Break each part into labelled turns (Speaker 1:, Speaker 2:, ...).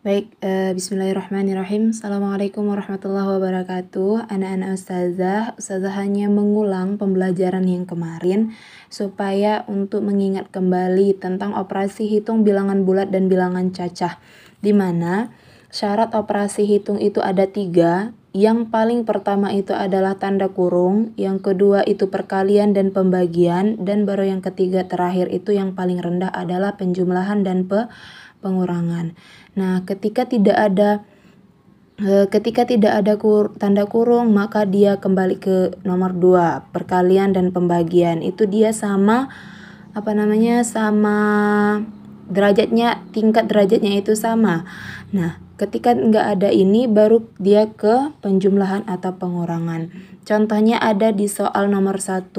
Speaker 1: Baik, bismillahirrahmanirrahim. Assalamualaikum warahmatullahi wabarakatuh. Anak-anak ustazah hanya mengulang pembelajaran yang kemarin supaya untuk mengingat kembali tentang operasi hitung bilangan bulat dan bilangan cacah, di mana syarat operasi hitung itu ada 3. Yang paling pertama itu adalah tanda kurung, yang kedua itu perkalian dan pembagian, dan baru yang ketiga terakhir itu yang paling rendah adalah penjumlahan dan pengurangan. Nah, ketika tidak ada tanda kurung, maka dia kembali ke nomor 2, perkalian dan pembagian. Itu dia sama sama derajatnya, tingkat derajatnya itu sama. Nah, ketika nggak ada ini baru dia ke penjumlahan atau pengurangan. Contohnya ada di soal nomor 1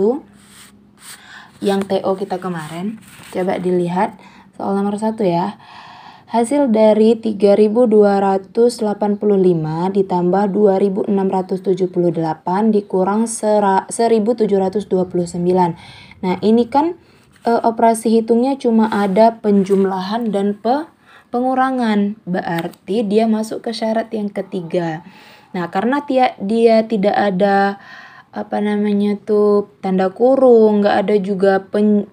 Speaker 1: yang TO kita kemarin. Coba dilihat soal nomor 1 ya. Hasil dari 3.285 ditambah 2.678 dikurang 1.729. Nah, ini kan operasi hitungnya cuma ada penjumlahan dan pengurangan. Berarti dia masuk ke syarat yang ketiga. Nah, karena dia tidak ada tanda kurung, nggak ada juga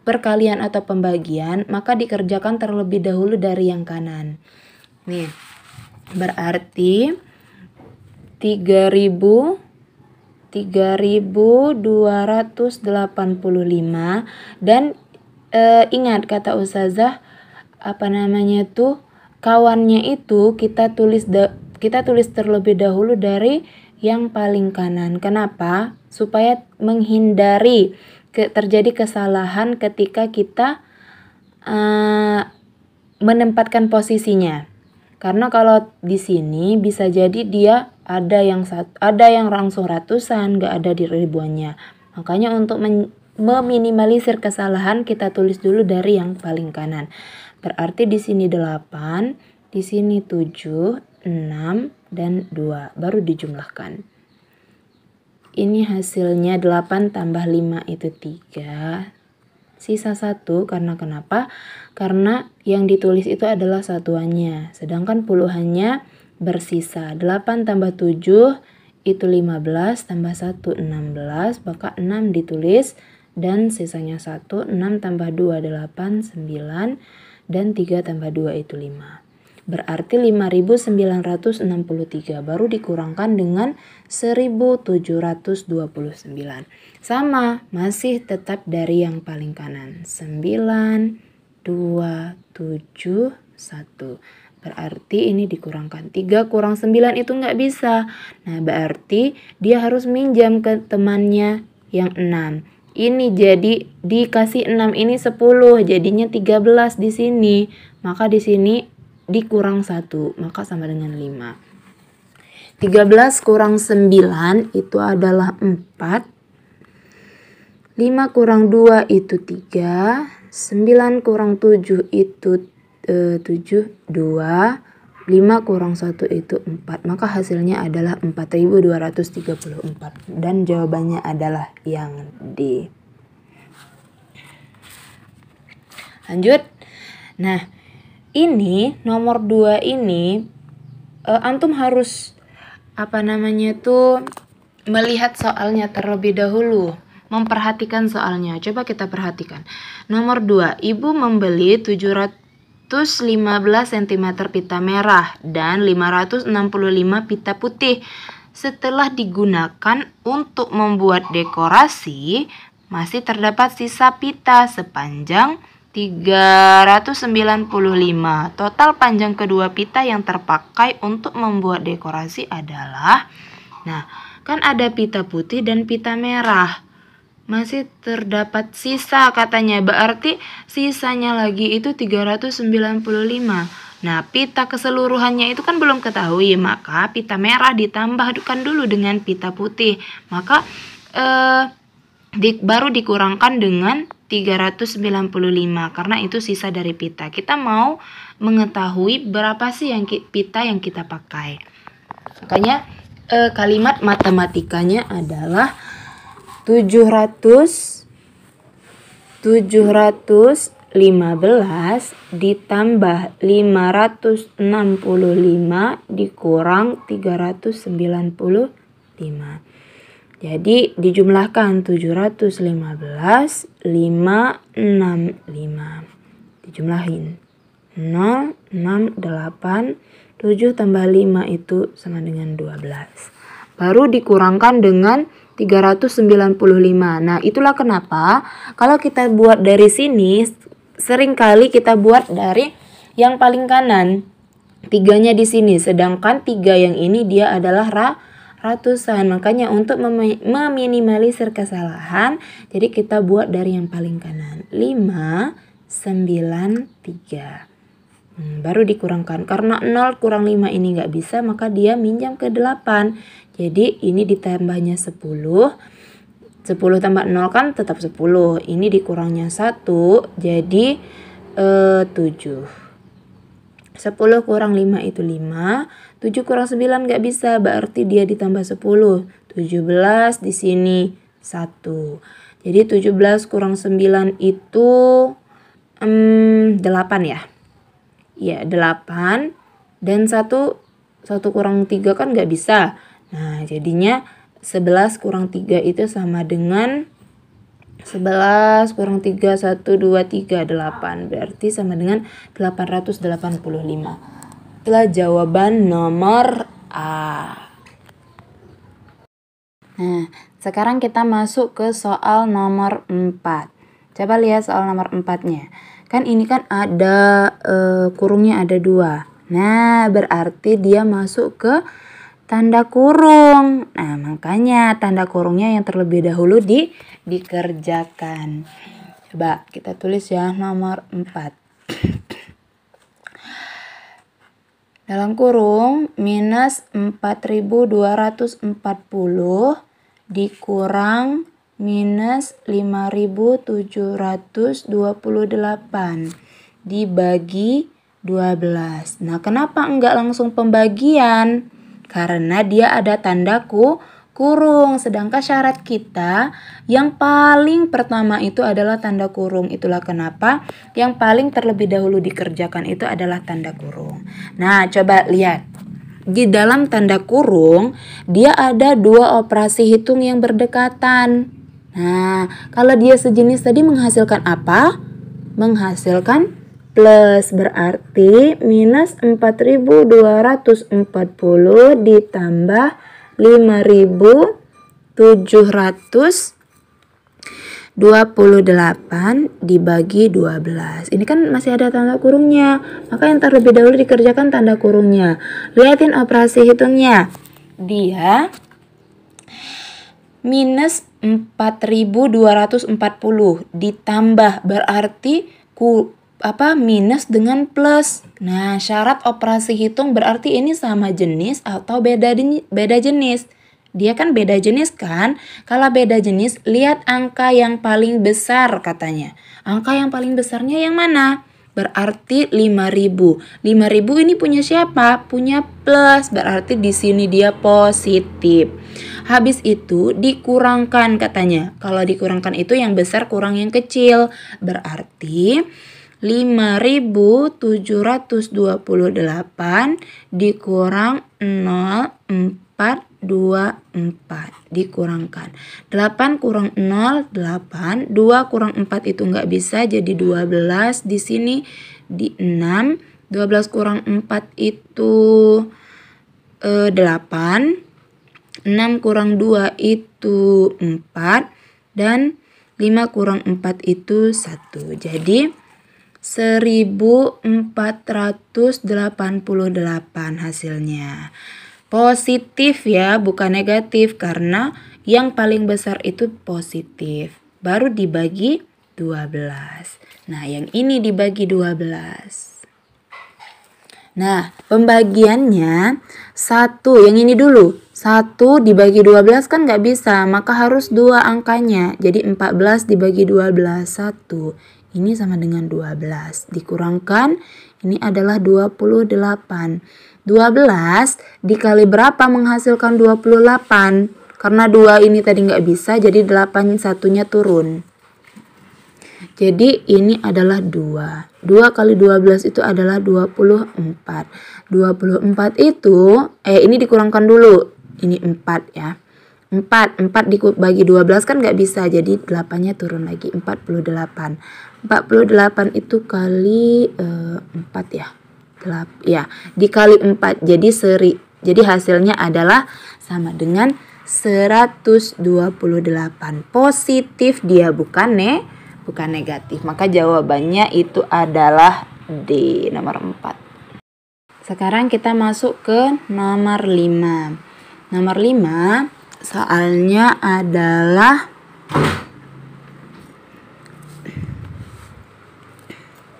Speaker 1: perkalian atau pembagian, maka dikerjakan terlebih dahulu dari yang kanan. Nih, berarti 3.285 dan ingat kata ustazah kawannya itu kita tulis terlebih dahulu dari yang paling kanan. Kenapa? Supaya menghindari terjadi kesalahan ketika kita menempatkan posisinya. Karena kalau di sini bisa jadi dia ada yang langsung ratusan, nggak ada di ribuannya. Makanya untuk meminimalisir kesalahan kita tulis dulu dari yang paling kanan. Berarti di sini 8, di sini 7, 6, dan 2. Baru dijumlahkan. Ini hasilnya 8 tambah 5 itu 3. Sisa 1 karena kenapa? Karena yang ditulis itu adalah satuannya. Sedangkan puluhannya bersisa. 8 tambah 7 itu 15 tambah 1 16. Maka 6 ditulis dan sisanya 1. 6 tambah 2 8, 9. Dan 3 tambah 2 itu 5. Berarti 5.963 baru dikurangkan dengan 1.729. Sama, masih tetap dari yang paling kanan. 9, 2, 7, 1. Berarti ini dikurangkan. 3 kurang 9 itu nggak bisa. Nah, berarti dia harus minjam ke temannya yang 6. Ini jadi dikasih 6 ini 10, jadinya 13 di sini. Maka di sini dikurang 1, maka sama dengan 5. 13 kurang 9 itu adalah 4. 5 kurang 2 itu 3. 9 kurang 7 itu 7, 2. 5 kurang 1 itu 4. Maka hasilnya adalah 4.234. Dan jawabannya adalah yang D. Lanjut. Nah, ini nomor 2 ini antum harus melihat soalnya terlebih dahulu, memperhatikan soalnya. Coba kita perhatikan. Nomor 2, ibu membeli 715 cm pita merah dan 565 pita putih. Setelah digunakan untuk membuat dekorasi, masih terdapat sisa pita sepanjang 395. Total panjang kedua pita yang terpakai untuk membuat dekorasi adalah, nah, kan ada pita putih dan pita merah. Masih terdapat sisa katanya, berarti sisanya lagi itu 395. Nah, pita keseluruhannya itu kan belum ketahui, maka pita merah ditambahkan dulu dengan pita putih. Maka baru dikurangkan dengan 395 karena itu sisa dari pita. Kita mau mengetahui berapa sih pita yang kita pakai. Makanya kalimat matematikanya adalah 715 15 ditambah 565 dikurang 395. Jadi dijumlahkan 715, 565. Dijumlahin. 0, 6, 8, 7 tambah 5 itu sama dengan 12. Baru dikurangkan dengan 395. Nah, itulah kenapa kalau kita buat dari sini seringkali kita buat dari yang paling kanan. 3-nya di sini, sedangkan 3 yang ini dia adalah ratusan. Makanya untuk meminimalisir kesalahan, jadi kita buat dari yang paling kanan. 5, 9, 3. Baru dikurangkan. Karena 0 kurang 5 ini nggak bisa, maka dia minjam ke 8. Jadi ini ditambahnya 10. 10 tambah 0 kan tetap 10. Ini dikurangnya 1 jadi 7. 10 kurang 5 itu 5. 7 kurang 9 gak bisa, berarti dia ditambah 10. 17 di sini 1. Jadi 17 kurang 9 itu 8 ya. Ya 8. Dan 1 kurang 3 kan gak bisa. Nah jadinya 11 kurang 3 itu sama dengan 11 kurang 3, 1, 2, 3, 8. Berarti sama dengan 885. Itulah jawaban nomor A. Nah, sekarang kita masuk ke soal nomor 4. Coba lihat soal nomor 4-nya. Kan ini kan ada kurungnya ada 2. Nah, berarti dia masuk ke tanda kurung. Nah, makanya tanda kurungnya yang terlebih dahulu dikerjakan. Coba kita tulis ya nomor 4. Dalam kurung minus 4.240 dikurang minus 5.728 dibagi 12. Nah, kenapa enggak langsung pembagian? Karena dia ada tanda kurung. Sedangkan syarat kita yang paling pertama itu adalah tanda kurung. Itulah kenapa yang paling terlebih dahulu dikerjakan itu adalah tanda kurung. Nah, coba lihat. Di dalam tanda kurung, dia ada 2 operasi hitung yang berdekatan. Nah, kalau dia sejenis tadi menghasilkan apa? Menghasilkan plus, berarti minus 4.240 ditambah 5.728 dibagi 12. Ini kan masih ada tanda kurungnya, maka yang terlebih dahulu dikerjakan tanda kurungnya. Lihatin operasi hitungnya. Dia minus 4.240 ditambah, berarti minus dengan plus. Nah, syarat operasi hitung berarti ini sama jenis atau beda jenis. Dia kan beda jenis kan? Kalau beda jenis, lihat angka yang paling besar katanya. Angka yang paling besarnya yang mana? Berarti 5.000. 5.000 ini punya siapa? Punya plus. Berarti di sini dia positif. Habis itu dikurangkan katanya. Kalau dikurangkan itu yang besar kurang yang kecil. Berarti 5.728 dikurang 0,424 dikurangkan 8 kurang 0 8, 2 kurang 4 itu nggak bisa jadi 12 di sini di 6, 12 kurang 4 itu 8, 6 kurang 2 itu 4 dan 5 kurang 4 itu 1. Jadi 1488 hasilnya. Positif ya, bukan negatif, karena yang paling besar itu positif. Baru dibagi 12. Nah, yang ini dibagi 12. Nah, pembagiannya 1, yang ini dulu. 1 dibagi 12 kan nggak bisa, maka harus 2 angkanya. Jadi 14 dibagi 12, 1. Ini sama dengan 12. Dikurangkan, ini adalah 28. 12 dikali berapa menghasilkan 28? Karena 2 ini tadi nggak bisa, jadi 8 satunya turun. Jadi ini adalah 2. 2 kali 12 itu adalah 24. 24 itu, ini dikurangkan dulu. Ini 4 ya. 4 dibagi 12 kan nggak bisa. Jadi 8-nya turun lagi. 48. 48 itu kali 4 ya. Ya, dikali 4. Jadi hasilnya adalah sama dengan 128. Positif dia, bukan negatif. Maka jawabannya itu adalah D, nomor 4. Sekarang kita masuk ke nomor 5. Nomor 5 soalnya adalah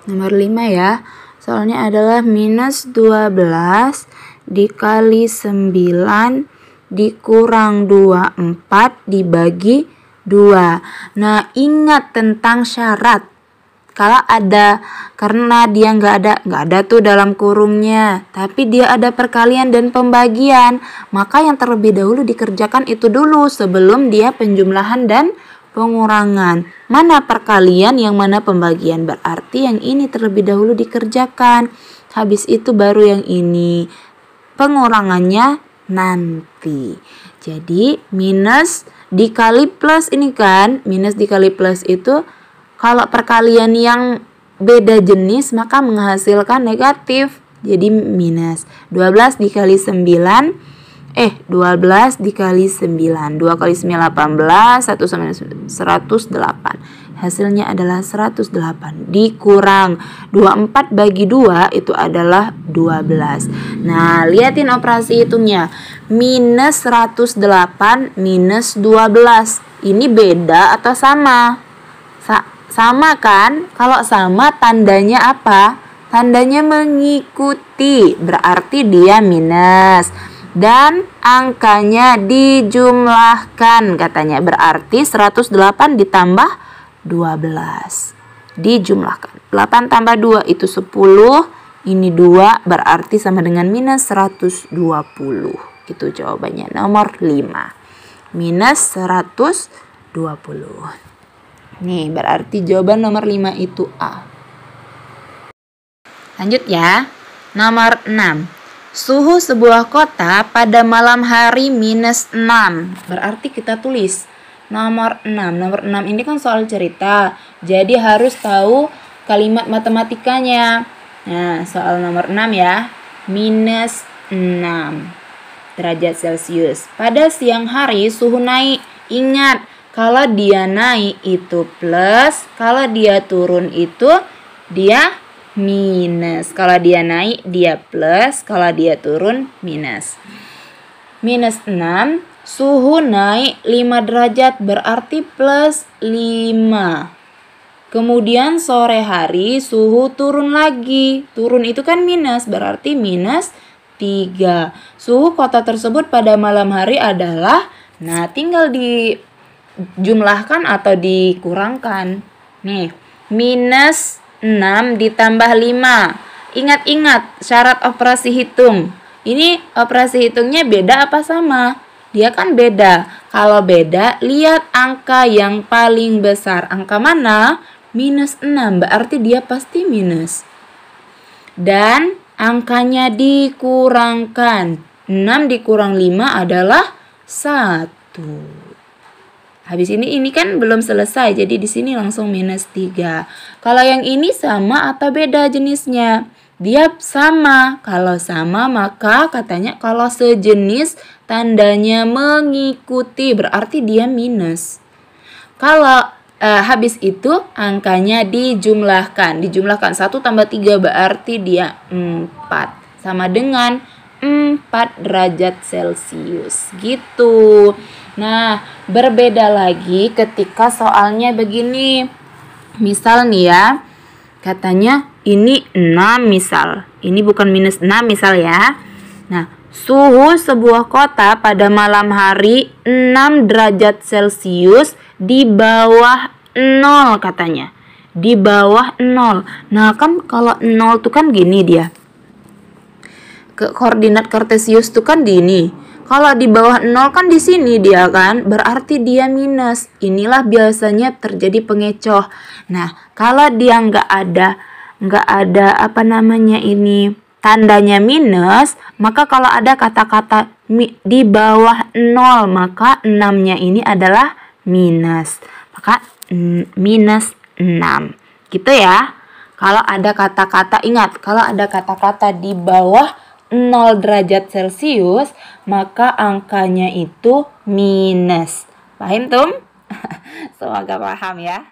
Speaker 1: nomor 5 ya. Soalnya adalah minus 12 dikali 9 dikurang 24 dibagi 2. Nah, ingat tentang syarat. Kalau ada, karena dia nggak ada tuh dalam kurungnya, tapi dia ada perkalian dan pembagian, maka yang terlebih dahulu dikerjakan itu dulu sebelum dia penjumlahan dan pengurangan. Mana perkalian, yang mana pembagian, berarti yang ini terlebih dahulu dikerjakan. Habis itu baru yang ini. Pengurangannya nanti. Jadi minus dikali plus ini kan, minus dikali plus itu kalau perkalian yang beda jenis maka menghasilkan negatif. Jadi minus 12 dikali 9 12 dikali 9. 2 kali 9 18, 1 sama 108. Hasilnya adalah 108 dikurang 24 bagi 2 itu adalah 12. Nah, liatin operasi hitungnya. Minus 108 minus 12. Ini beda atau sama? Sama kan? Kalau sama tandanya apa? Tandanya mengikuti. Berarti dia minus. Dan angkanya dijumlahkan katanya. Berarti 108 ditambah 12 dijumlahkan. 8 tambah 2 itu 10. Ini 2 berarti sama dengan minus 120. Itu jawabannya nomor 5. Minus 120. Nih berarti jawaban nomor 5 itu A. Lanjut ya. Nomor 6. Suhu sebuah kota pada malam hari minus 6. Berarti kita tulis nomor 6. Nomor 6 ini kan soal cerita. Jadi harus tahu kalimat matematikanya. Nah, soal nomor 6 ya. Minus 6 derajat Celcius. Pada siang hari suhu naik. Ingat, kalau dia naik itu plus, kalau dia turun itu dia minus. Kalau dia naik dia plus, kalau dia turun minus. Minus 6. Suhu naik 5 derajat berarti plus 5. Kemudian sore hari suhu turun lagi. Turun itu kan minus berarti minus 3. Suhu kota tersebut pada malam hari adalah, nah tinggal dijumlahkan atau dikurangkan. Nih, minus 6 ditambah 5. Ingat-ingat syarat operasi hitung. Ini operasi hitungnya beda apa sama? Dia kan beda. Kalau beda, lihat angka yang paling besar. Angka mana? Minus 6. Berarti dia pasti minus. Dan angkanya dikurangkan. 6 dikurang 5 adalah 1. Habis ini kan belum selesai. Jadi di sini langsung minus 3. Kalau yang ini sama atau beda jenisnya? Dia sama. Kalau sama maka katanya kalau sejenis tandanya mengikuti, berarti dia minus. Kalau habis itu angkanya dijumlahkan. Dijumlahkan 1 tambah 3 berarti dia 4. Sama dengan 4 derajat Celcius. Gitu. Nah, berbeda lagi ketika soalnya begini. Misal nih ya. Katanya ini 6 misal. Ini bukan minus 6 misal ya. Nah, suhu sebuah kota pada malam hari 6 derajat Celcius di bawah 0 katanya. Di bawah 0. Nah, kan kalau 0 tuh kan gini dia. Koordinat kartesius tuh kan gini. Kalau di bawah 0 kan di sini dia kan, berarti dia minus. Inilah biasanya terjadi pengecoh. Nah, kalau dia nggak ada apa namanya ini tandanya minus, maka kalau ada kata-kata di bawah 0, maka 6-nya ini adalah minus. Maka minus 6. Gitu ya. Kalau ada kata-kata, ingat, kalau ada kata-kata di bawah 0 derajat Celcius, maka angkanya itu minus. Paham, Tum? Semoga paham ya.